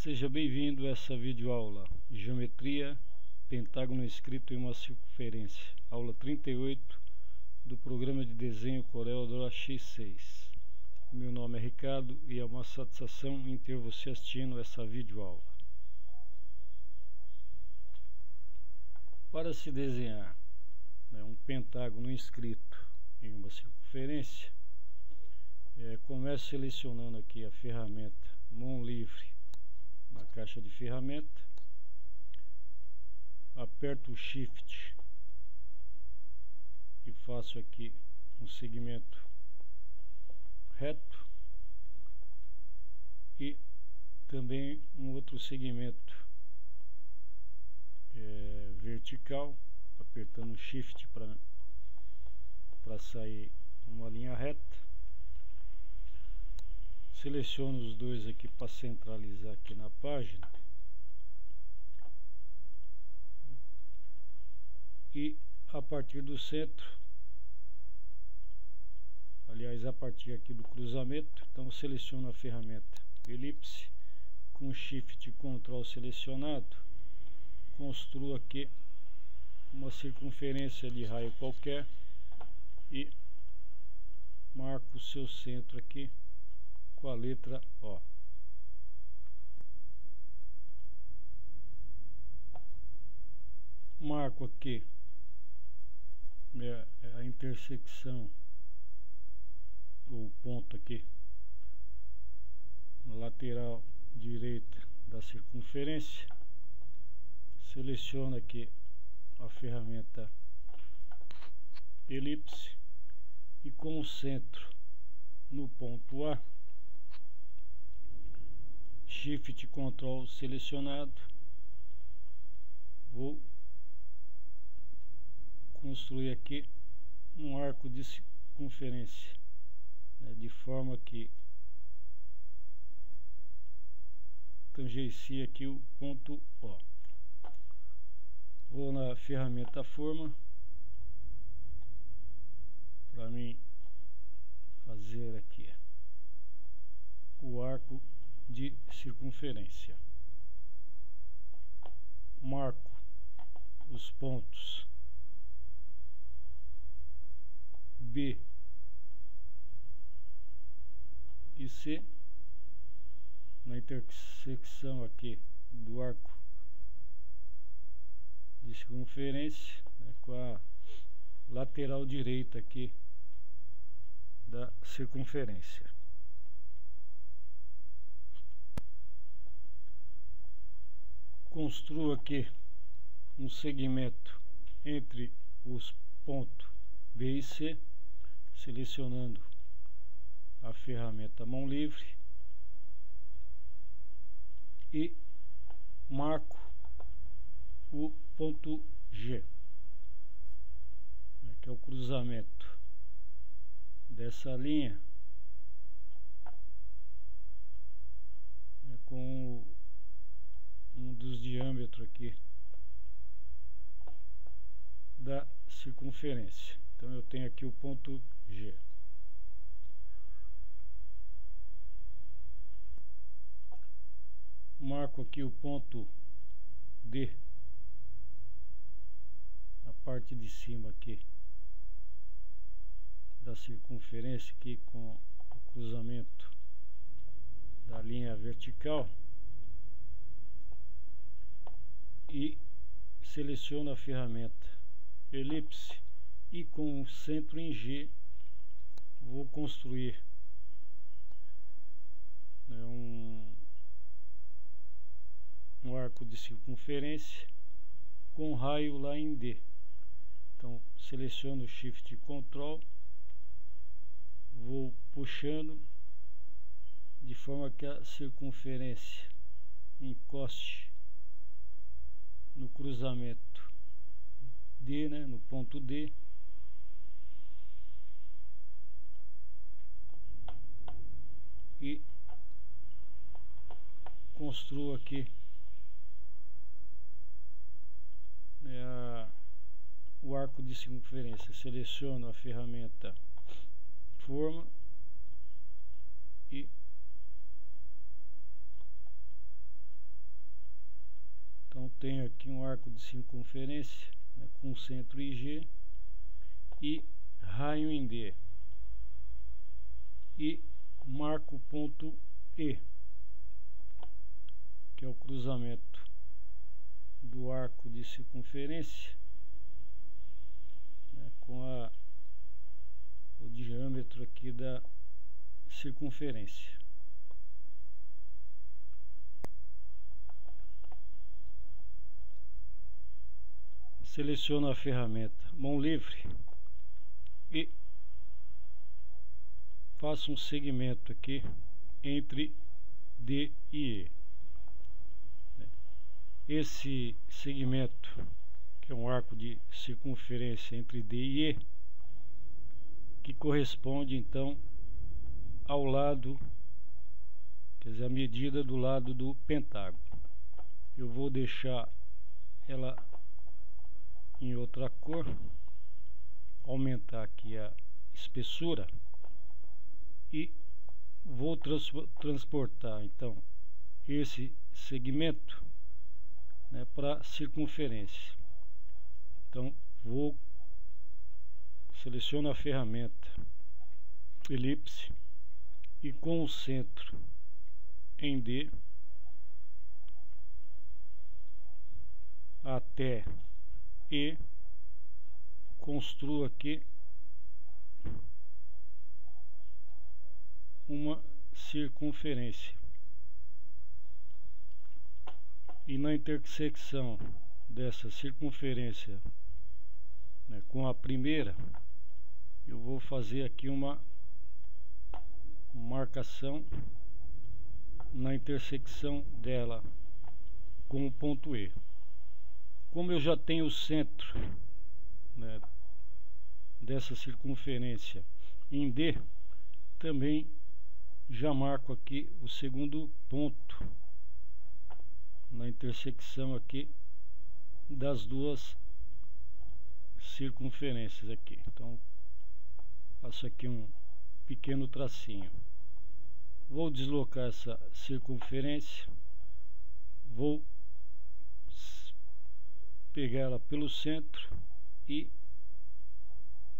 Seja bem-vindo a essa videoaula Geometria, pentágono escrito em uma circunferência, aula 38 do programa de desenho CorelDRAW X6. Meu nome é Ricardo e é uma satisfação em ter você assistindo essa videoaula. Para se desenhar um pentágono inscrito em uma circunferência, comece selecionando aqui a ferramenta mão livre na caixa de ferramenta, aperto o Shift e faço aqui um segmento reto e também um outro segmento vertical, apertando o Shift para sair uma linha reta. Seleciono os dois aqui para centralizar aqui na página e a partir do centro, aliás, a partir aqui do cruzamento, então seleciono a ferramenta elipse com Shift e Ctrl selecionado, construo aqui uma circunferência de raio qualquer e marco o seu centro aqui com a letra O. Marco aqui a intersecção, ou ponto aqui na lateral direita da circunferência. Seleciono aqui a ferramenta elipse e concentro no ponto A. Shift Ctrl selecionado, vou construir aqui um arco de circunferência, de forma que tangencie aqui o ponto O. Vou na ferramenta forma para mim fazer aqui o arco de circunferência. Marco os pontos B e C na intersecção aqui do arco de circunferência, com a lateral direita aqui da circunferência. Construo aqui um segmento entre os pontos B e C, selecionando a ferramenta mão livre e marco o ponto G, que é o cruzamento dessa linha com um dos diâmetros aqui da circunferência. Então eu tenho aqui o ponto G. Marco aqui o ponto D, a parte de cima aqui da circunferência aqui com o cruzamento da linha vertical e seleciono a ferramenta elipse e com o centro em G vou construir um arco de circunferência com raio lá em D. Então seleciono o Shift e Ctrl, vou puxando de forma que a circunferência encoste no cruzamento D, no ponto D, e construo aqui o arco de circunferência. Seleciono a ferramenta forma e tenho aqui um arco de circunferência, né, com centro em G e raio em D, e marco o ponto E, que é o cruzamento do arco de circunferência, né, com o diâmetro aqui da circunferência. Seleciono a ferramenta mão livre e faço um segmento aqui entre D e E. Esse segmento, que é um arco de circunferência entre D e E, que corresponde então ao lado, quer dizer, a medida do lado do pentágono. Eu vou deixar ela em outra cor, aumentar aqui a espessura e vou transportar então esse segmento, né, para circunferência. Então seleciono a ferramenta elipse e com o centro em D até E, construo aqui uma circunferência, e na intersecção dessa circunferência, né, com a primeira, eu vou fazer aqui uma marcação na intersecção dela com o ponto E. Como eu já tenho o centro, né, dessa circunferência em D, também já marco aqui o segundo ponto na intersecção aqui das duas circunferências aqui. Então faço aqui um pequeno tracinho. Vou deslocar essa circunferência, vou pegar ela pelo centro e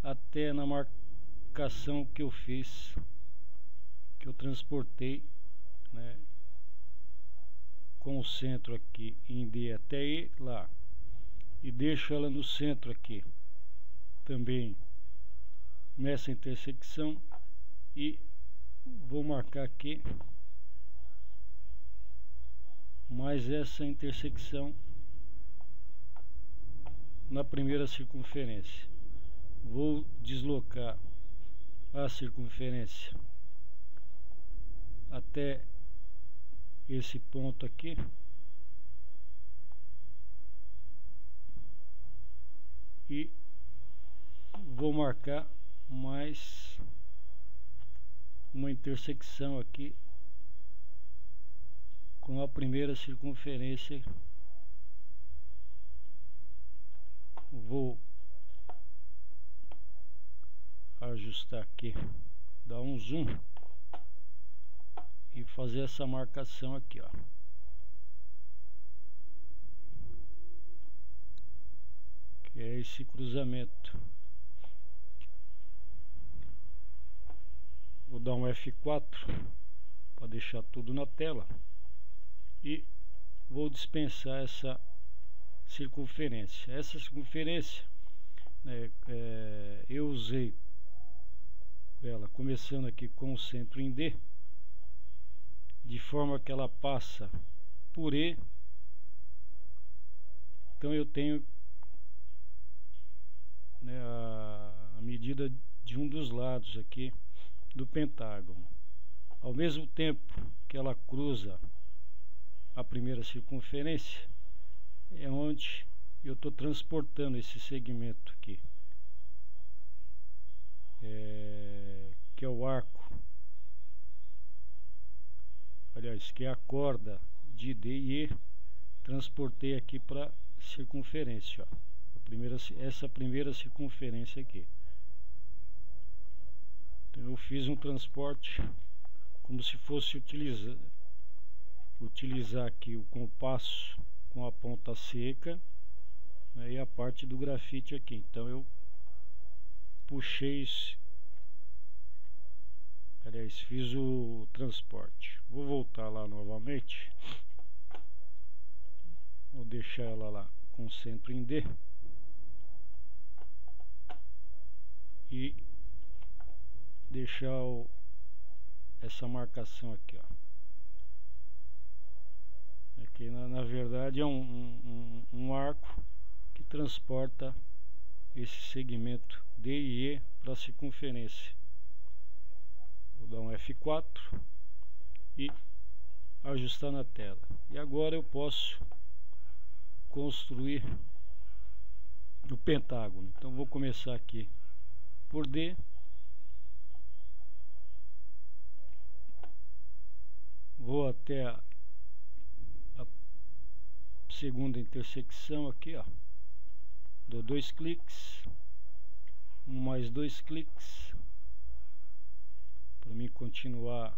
até na marcação que eu fiz, que eu transportei, né, com o centro aqui em D até E lá, e deixo ela no centro aqui também nessa intersecção, e vou marcar aqui mais essa intersecção na primeira circunferência. Vou deslocar a circunferência até esse ponto aqui e vou marcar mais uma intersecção aqui com a primeira circunferência. Vou ajustar aqui, dar um zoom e fazer essa marcação aqui, ó. Que é esse cruzamento. Vou dar um F4 para deixar tudo na tela e vou dispensar essa circunferência. Essa circunferência, né, eu usei ela começando aqui com o centro em D, de forma que ela passa por E. Então eu tenho, né, a medida de um dos lados aqui do pentágono. Ao mesmo tempo que ela cruza a primeira circunferência, é onde eu estou transportando esse segmento aqui, que é o arco, aliás, que é a corda de D e E, transportei aqui para circunferência, ó, essa primeira circunferência aqui. Então eu fiz um transporte como se fosse utilizar aqui o compasso com a ponta seca, né, e a parte do grafite aqui. Então eu puxei, aliás, fiz o transporte. Vou voltar lá novamente. Vou deixar ela lá com centro em D e deixar essa marcação aqui, ó. Aqui na verdade é um arco que transporta esse segmento D e E para a circunferência. Vou dar um F4 e ajustar na tela. E agora eu posso construir o pentágono. Então vou começar aqui por D, vou até a segunda intersecção aqui, ó. Dou 2 cliques, mais 2 cliques para mim continuar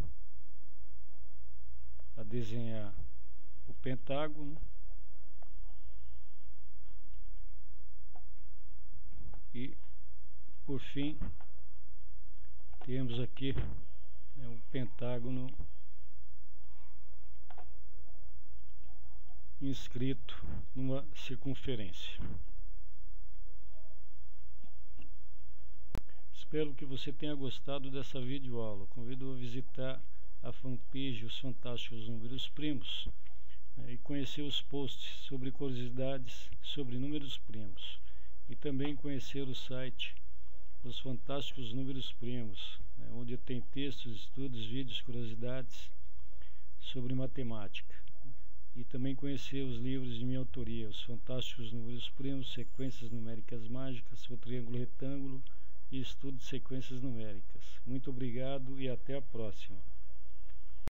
a desenhar o pentágono. E por fim temos aqui, né, um pentágono inscrito numa circunferência. Espero que você tenha gostado dessa videoaula. Convido a visitar a fanpage Os Fantásticos Números Primos, né, e conhecer os posts sobre curiosidades sobre números primos. E também conhecer o site Os Fantásticos Números Primos, né, onde tem textos, estudos, vídeos, curiosidades sobre matemática. E também conhecer os livros de minha autoria, Os Fantásticos Números Primos, Sequências Numéricas Mágicas, O Triângulo Retângulo e Estudo de Sequências Numéricas. Muito obrigado e até a próxima.